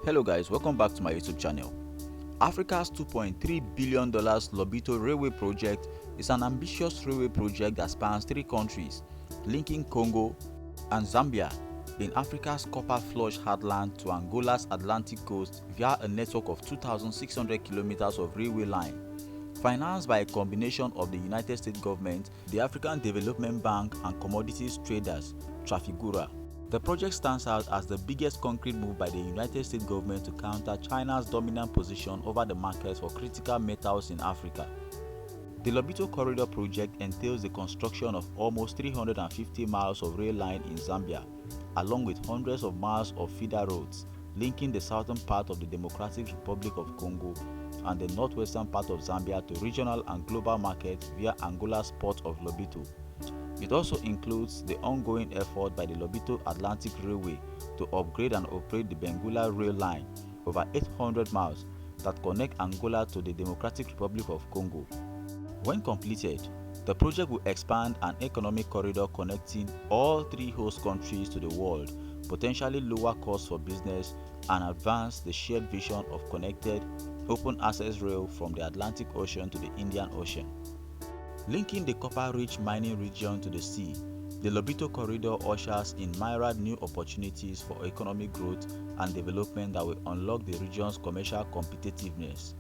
Hello guys, welcome back to my YouTube channel. Africa's $2.3 billion Lobito railway project is an ambitious railway project that spans 3 countries, linking Congo and Zambia in Africa's copper flush heartland to Angola's Atlantic coast via a network of 2,600 kilometers of railway line. Financed by a combination of the United States government, the African Development Bank and commodities traders, Trafigura. The project stands out as the biggest concrete move by the United States government to counter China's dominant position over the market for critical metals in Africa. The Lobito Corridor project entails the construction of almost 350 miles of rail line in Zambia, along with hundreds of miles of feeder roads linking the southern part of the Democratic Republic of Congo and the northwestern part of Zambia to regional and global markets via Angola's port of Lobito. It also includes the ongoing effort by the Lobito Atlantic Railway to upgrade and operate the Benguela rail line over 800 miles that connect Angola to the Democratic Republic of Congo. When completed, the project will expand an economic corridor connecting all 3 host countries to the world, potentially lower costs for business and advance the shared vision of connected, open access rail from the Atlantic Ocean to the Indian Ocean. Linking the copper-rich mining region to the sea, the Lobito Corridor ushers in myriad new opportunities for economic growth and development that will unlock the region's commercial competitiveness.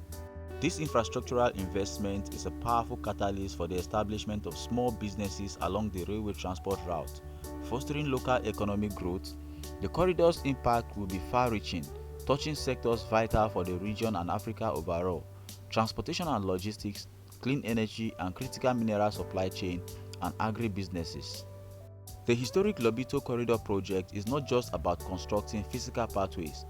This infrastructural investment is a powerful catalyst for the establishment of small businesses along the railway transport route, fostering local economic growth. The corridor's impact will be far-reaching, touching sectors vital for the region and Africa overall: transportation and logistics, clean energy and critical mineral supply chain, and agri-businesses. The historic Lobito Corridor project is not just about constructing physical pathways,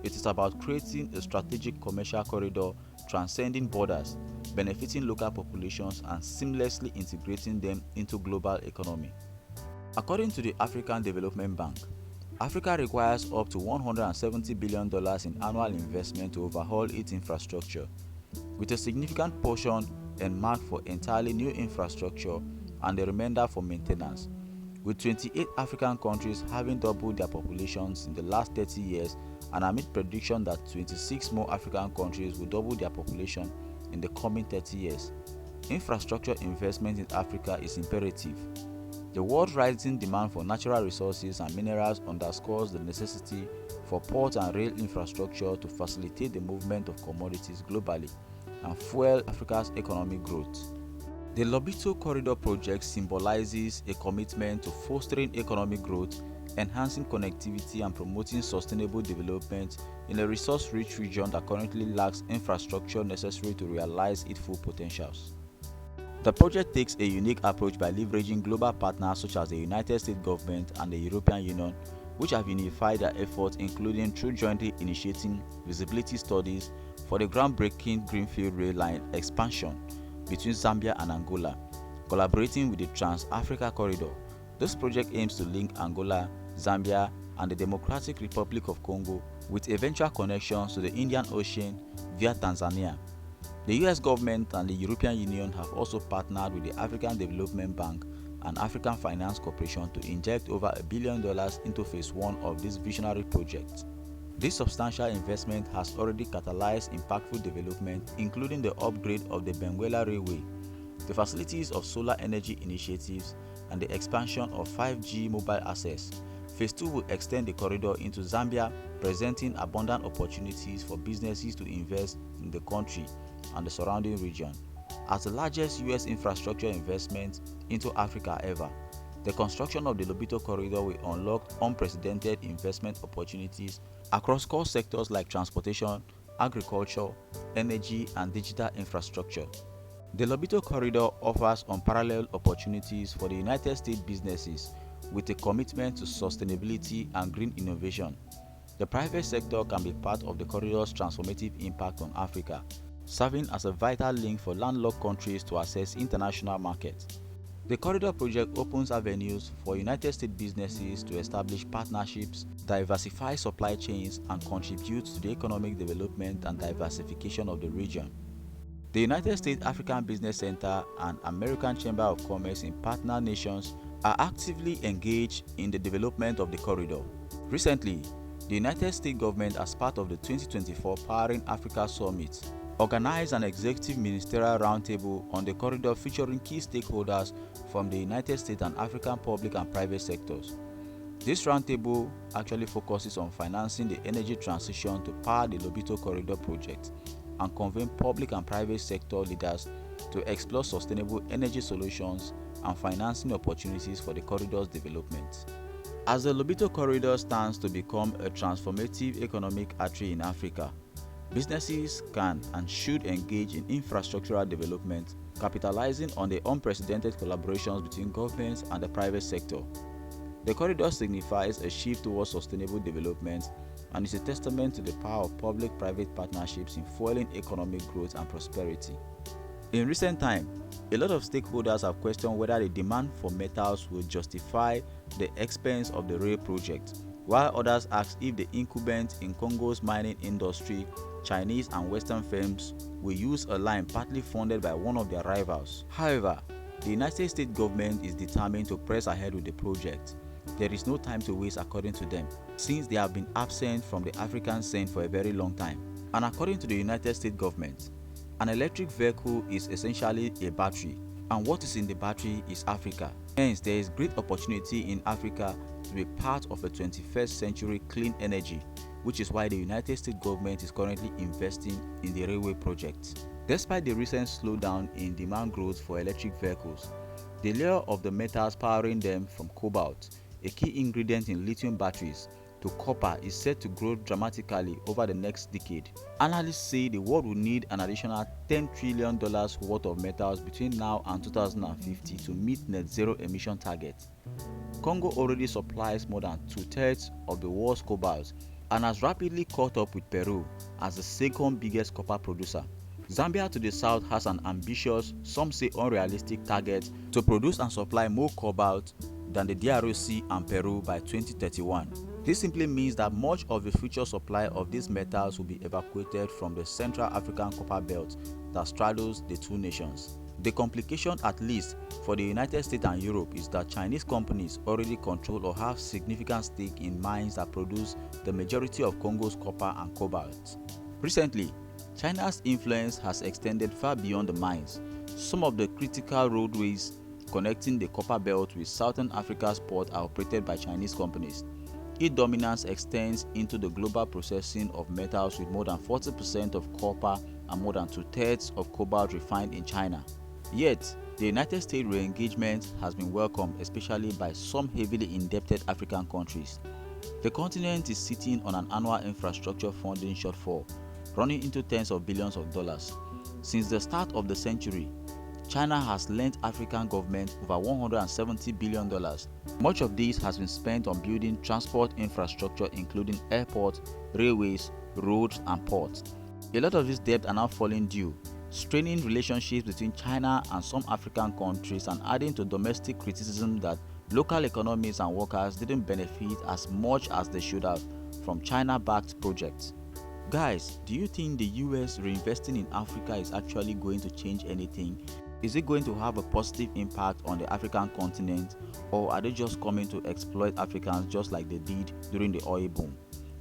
it is about creating a strategic commercial corridor transcending borders, benefiting local populations and seamlessly integrating them into global economy. According to the African Development Bank, Africa requires up to $170 billion in annual investment to overhaul its infrastructure, with a significant portion earmarked for entirely new infrastructure and the remainder for maintenance. With 28 African countries having doubled their populations in the last 30 years and amid prediction that 26 more African countries will double their population in the coming 30 years, infrastructure investment in Africa is imperative. The world's rising demand for natural resources and minerals underscores the necessity for port and rail infrastructure to facilitate the movement of commodities globally and fuel Africa's economic growth. The Lobito Corridor project symbolizes a commitment to fostering economic growth, enhancing connectivity and promoting sustainable development in a resource-rich region that currently lacks infrastructure necessary to realize its full potentials. The project takes a unique approach by leveraging global partners such as the United States government and the European Union, which have unified their efforts, including through jointly initiating feasibility studies for the groundbreaking Greenfield rail line expansion between Zambia and Angola, collaborating with the Trans-Africa Corridor. This project aims to link Angola, Zambia, and the Democratic Republic of Congo with eventual connections to the Indian Ocean via Tanzania. The US government and the European Union have also partnered with the African Development Bank and African Finance Corporation to inject over $1 billion into phase 1 of this visionary project. This substantial investment has already catalyzed impactful development, including the upgrade of the Benguela Railway, the facilities of solar energy initiatives, and the expansion of 5G mobile access. Phase 2 will extend the corridor into Zambia, presenting abundant opportunities for businesses to invest in the country and the surrounding region. As the largest US infrastructure investment into Africa ever, the construction of the Lobito Corridor will unlock unprecedented investment opportunities across core sectors like transportation, agriculture, energy, and digital infrastructure. The Lobito Corridor offers unparalleled opportunities for the United States businesses with a commitment to sustainability and green innovation. The private sector can be part of the corridor's transformative impact on Africa, serving as a vital link for landlocked countries to access international markets. The corridor project opens avenues for United States businesses to establish partnerships, diversify supply chains, and contribute to the economic development and diversification of the region. The United States African Business Center and American Chamber of Commerce in partner nations are actively engaged in the development of the corridor. Recently, the The United States government, as part of the 2024 Powering Africa Summit, organized an executive ministerial roundtable on the corridor featuring key stakeholders from the United States and African public and private sectors. This roundtable actually focuses on financing the energy transition to power the Lobito Corridor project and convene public and private sector leaders to explore sustainable energy solutions and financing opportunities for the corridor's development. As the Lobito Corridor stands to become a transformative economic artery in Africa, businesses can and should engage in infrastructural development, capitalizing on the unprecedented collaborations between governments and the private sector. The corridor signifies a shift towards sustainable development and is a testament to the power of public-private partnerships in fueling economic growth and prosperity. In recent time, a lot of stakeholders have questioned whether the demand for metals will justify the expense of the rail project, while others ask if the incumbent in Congo's mining industry, Chinese and Western firms, will use a line partly funded by one of their rivals. However, the United States government is determined to press ahead with the project. There is no time to waste according to them, since they have been absent from the African scene for a very long time. And according to the United States government, an electric vehicle is essentially a battery, and what is in the battery is Africa. Hence, there is great opportunity in Africa to be part of a 21st century clean energy, which is why the United States government is currently investing in the railway project. Despite the recent slowdown in demand growth for electric vehicles, the layer of the metals powering them, from cobalt, a key ingredient in lithium batteries, to copper, is set to grow dramatically over the next decade. Analysts say the world will need an additional $10 trillion worth of metals between now and 2050 to meet net zero emission targets. Congo already supplies more than 2/3 of the world's cobalt and has rapidly caught up with Peru as the second biggest copper producer. Zambia to the south has an ambitious, some say unrealistic, target to produce and supply more cobalt than the DRC and Peru by 2031. This simply means that much of the future supply of these metals will be evacuated from the Central African copper belt that straddles the two nations. The complication, at least for the United States and Europe, is that Chinese companies already control or have significant stake in mines that produce the majority of Congo's copper and cobalt. Recently, China's influence has extended far beyond the mines. Some of the critical roadways connecting the copper belt with Southern Africa's ports are operated by Chinese companies. Its dominance extends into the global processing of metals, with more than 40% of copper and more than 2/3 of cobalt refined in China. Yet, the United States re-engagement has been welcomed, especially by some heavily indebted African countries. The continent is sitting on an annual infrastructure funding shortfall, running into tens of billions of dollars. Since the start of the century, China has lent African governments over $170 billion. Much of this has been spent on building transport infrastructure, including airports, railways, roads, and ports. A lot of this debt are now falling due, straining relationships between China and some African countries and adding to domestic criticism that local economies and workers didn't benefit as much as they should have from China-backed projects. Guys, do you think the US reinvesting in Africa is actually going to change anything? Is it going to have a positive impact on the African continent, or are they just coming to exploit Africans just like they did during the oil boom?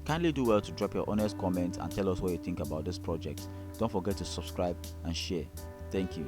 Kindly do well to drop your honest comments and tell us what you think about this project. Don't forget to subscribe and share. Thank you.